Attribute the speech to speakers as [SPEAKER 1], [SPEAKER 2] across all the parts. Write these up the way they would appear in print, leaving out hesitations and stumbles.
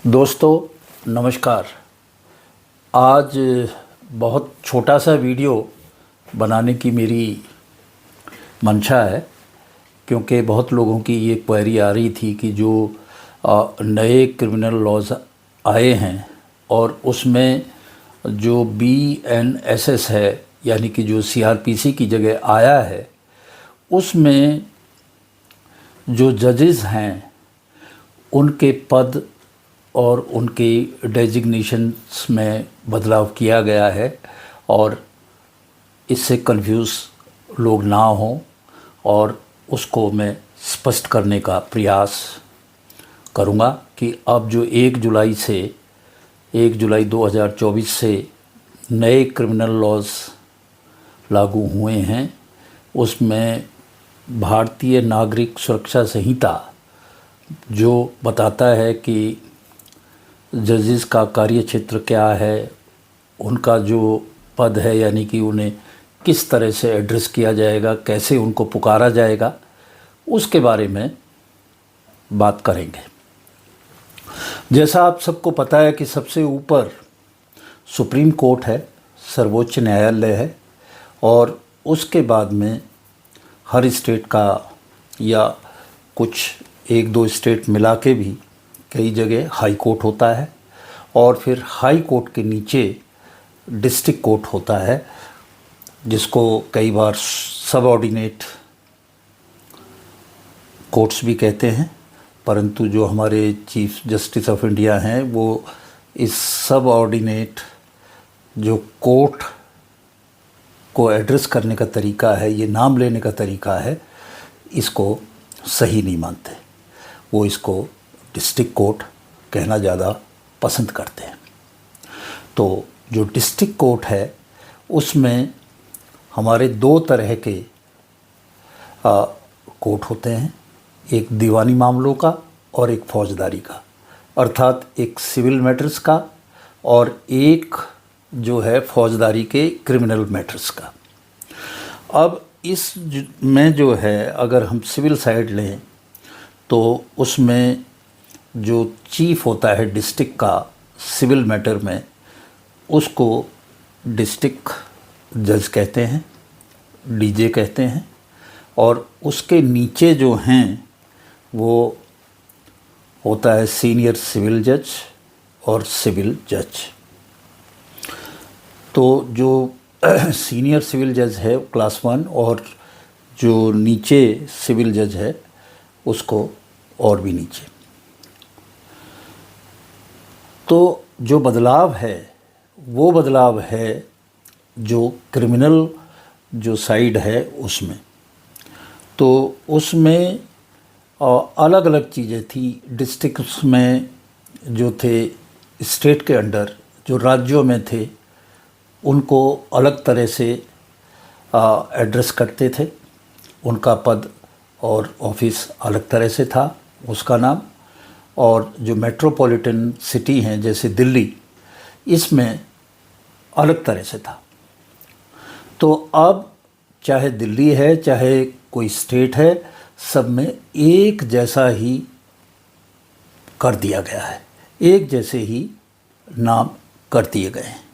[SPEAKER 1] दोस्तों नमस्कार। आज बहुत छोटा सा वीडियो बनाने की मेरी मंशा है, क्योंकि बहुत लोगों की ये क्वेरी आ रही थी कि जो नए क्रिमिनल लॉज आए हैं और उसमें जो BNSS है, यानी कि जो CRPC की जगह आया है, उसमें जो जजेस हैं उनके पद और उनके डेजिग्नेशंस में बदलाव किया गया है, और इससे कंफ्यूज लोग ना हों और उसको मैं स्पष्ट करने का प्रयास करूँगा कि अब जो 1 जुलाई 2024 से नए क्रिमिनल लॉज लागू हुए हैं, उसमें भारतीय नागरिक सुरक्षा संहिता जो बताता है कि जजेस का कार्य क्षेत्र क्या है, उनका जो पद है, यानी कि उन्हें किस तरह से एड्रेस किया जाएगा, कैसे उनको पुकारा जाएगा, उसके बारे में बात करेंगे। जैसा आप सबको पता है कि सबसे ऊपर सुप्रीम कोर्ट है, सर्वोच्च न्यायालय है, और उसके बाद में हर स्टेट का या कुछ 1-2 स्टेट मिला के भी कई जगह हाई कोर्ट होता है, और फिर हाई कोर्ट के नीचे डिस्ट्रिक्ट कोर्ट होता है, जिसको कई बार सबऑर्डिनेट कोर्ट्स भी कहते हैं। परंतु जो हमारे चीफ जस्टिस ऑफ इंडिया हैं, वो इस सबऑर्डिनेट जो कोर्ट को एड्रेस करने का तरीका है, ये नाम लेने का तरीका है, इसको सही नहीं मानते। वो इसको डिस्ट्रिक्ट कोर्ट कहना ज़्यादा पसंद करते हैं। तो जो डिस्ट्रिक्ट कोर्ट है उसमें हमारे 2 तरह के कोर्ट होते हैं, एक दीवानी मामलों का और एक फौजदारी का, अर्थात एक सिविल मैटर्स का और एक जो है फौजदारी के क्रिमिनल मैटर्स का। अब इस में जो है, अगर हम सिविल साइड लें तो उसमें जो चीफ होता है डिस्ट्रिक्ट का सिविल मैटर में, उसको डिस्ट्रिक्ट जज कहते हैं, DJ कहते हैं, और उसके नीचे जो हैं वो होता है सीनियर सिविल जज और सिविल जज। तो जो सीनियर सिविल जज है क्लास 1, और जो नीचे सिविल जज है उसको और भी नीचे। तो जो बदलाव है वो बदलाव है जो क्रिमिनल जो साइड है उसमें। तो उसमें अलग अलग चीज़ें थी। डिस्ट्रिक्ट्स में जो थे, स्टेट के अंडर जो राज्यों में थे, उनको अलग तरह से एड्रेस करते थे, उनका पद और ऑफिस अलग तरह से था, उसका नाम। और जो मेट्रोपॉलिटन सिटी हैं जैसे दिल्ली, इसमें अलग तरह से था। तो अब चाहे दिल्ली है चाहे कोई स्टेट है, सब में एक जैसा ही कर दिया गया है, एक जैसे ही नाम कर दिए गए हैं।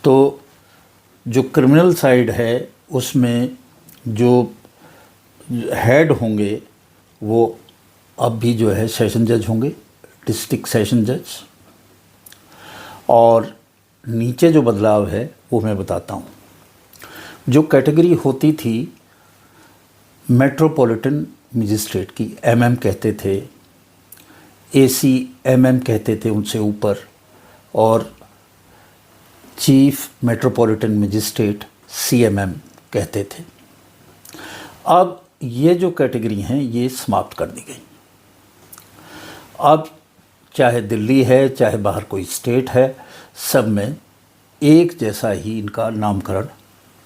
[SPEAKER 1] तो जो क्रिमिनल साइड है उसमें जो हेड होंगे वो अब भी जो है सेशन जज होंगे, डिस्ट्रिक्ट सेशन जज। और नीचे जो बदलाव है वो मैं बताता हूँ। जो कैटेगरी होती थी मेट्रोपॉलिटन मजिस्ट्रेट की, MM कहते थे, ACMM कहते थे उनसे ऊपर, और चीफ मेट्रोपॉलिटन मजिस्ट्रेट CMM कहते थे। अब ये जो कैटेगरी हैं ये समाप्त कर दी गई। अब चाहे दिल्ली है चाहे बाहर कोई स्टेट है, सब में एक जैसा ही इनका नामकरण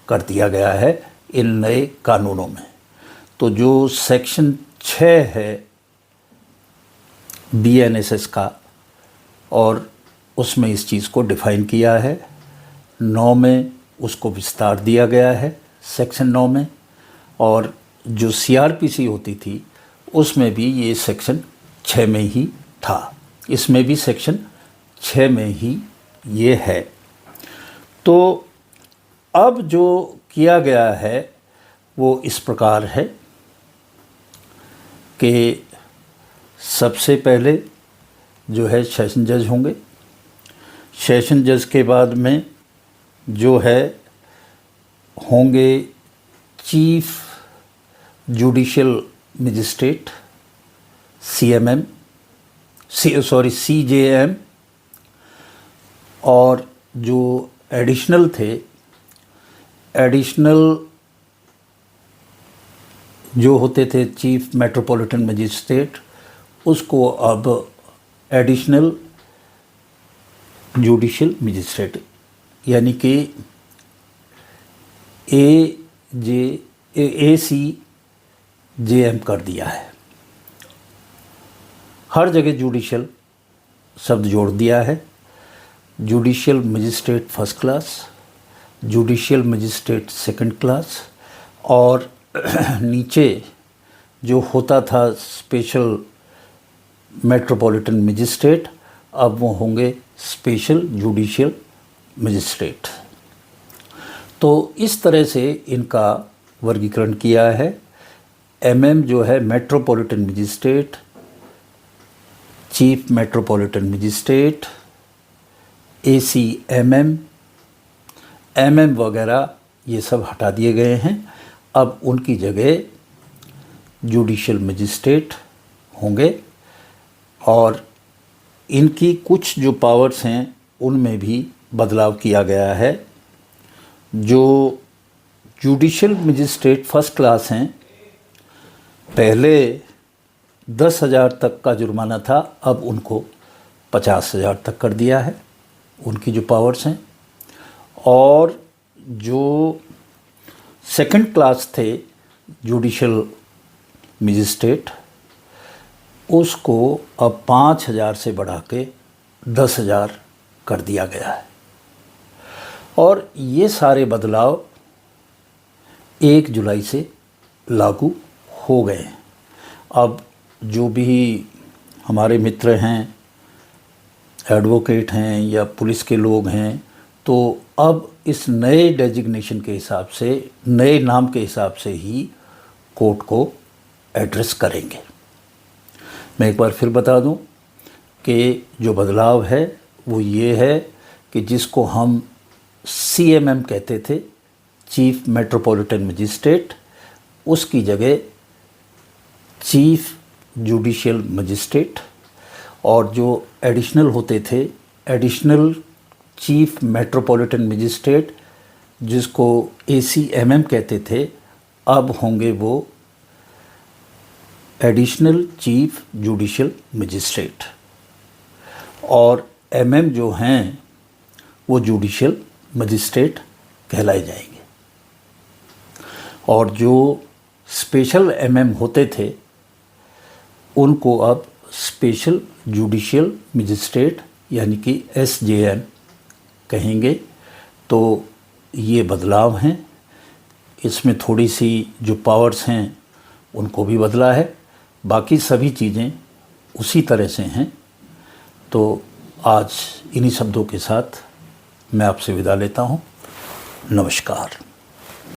[SPEAKER 1] कर दिया गया है इन नए कानूनों में। तो जो सेक्शन 6 है BNSS का, और उसमें इस चीज़ को डिफ़ाइन किया है। 9 में उसको विस्तार दिया गया है सेक्शन 9 में, और जो CRPC होती थी उसमें भी ये सेक्शन 6 में ही था। इसमें भी सेक्शन 6 में ही ये है। तो अब जो किया गया है वो इस प्रकार है कि सबसे पहले जो है सेशन जज होंगे। सेशन जज के बाद में जो है होंगे चीफ जुडिशियल मजिस्ट्रेट CJM, और जो एडिशनल थे, एडिशनल जो होते थे चीफ मेट्रोपॉलिटन मजिस्ट्रेट, उसको अब एडिशनल जुडिशियल मजिस्ट्रेट यानी कि ACJM कर दिया है। हर जगह जुडिशियल शब्द जोड़ दिया है। Judicial magistrate first class, judicial magistrate second class, और नीचे जो होता था स्पेशल मेट्रोपॉलिटन मजिस्ट्रेट, अब वो होंगे स्पेशल जुडिशियल मजिस्ट्रेट। तो इस तरह से इनका वर्गीकरण किया है। MM जो है metropolitan magistrate, chief metropolitan magistrate, ACMM, MM वगैरह ये सब हटा दिए गए हैं। अब उनकी जगह जुडिशियल मजिस्ट्रेट होंगे, और इनकी कुछ जो पावर्स हैं उनमें भी बदलाव किया गया है। जो जुडिशियल मजिस्ट्रेट फर्स्ट क्लास हैं, पहले 10,000 तक का जुर्माना था, अब उनको 50,000 तक कर दिया है, उनकी जो पावर्स हैं। और जो सेकंड क्लास थे जुडिशियल मजिस्ट्रेट, उसको अब 5,000 से बढ़ा के 10,000 कर दिया गया है। और ये सारे बदलाव 1 जुलाई से लागू हो गए हैं। अब जो भी हमारे मित्र हैं, एडवोकेट हैं या पुलिस के लोग हैं, तो अब इस नए डेजिग्नेशन के हिसाब से, नए नाम के हिसाब से ही कोर्ट को एड्रेस करेंगे। मैं एक बार फिर बता दूं कि जो बदलाव है वो ये है कि जिसको हम CMM कहते थे, चीफ मेट्रोपॉलिटन मजिस्ट्रेट, उसकी जगह चीफ जुडिशियल मजिस्ट्रेट, और जो एडिशनल होते थे, एडिशनल चीफ मेट्रोपॉलिटन मजिस्ट्रेट, जिसको ACMM कहते थे, अब होंगे वो एडिशनल चीफ जुडिशियल मजिस्ट्रेट, और MM जो हैं वो जुडिशियल मजिस्ट्रेट कहलाए जाएंगे। और जो स्पेशल MM होते थे उनको अब स्पेशल जुडिशियल मजिस्ट्रेट यानी कि SJM कहेंगे। तो ये बदलाव हैं। इसमें थोड़ी सी जो पावर्स हैं उनको भी बदला है, बाकी सभी चीज़ें उसी तरह से हैं। तो आज इन्हीं शब्दों के साथ मैं आपसे विदा लेता हूँ। नमस्कार।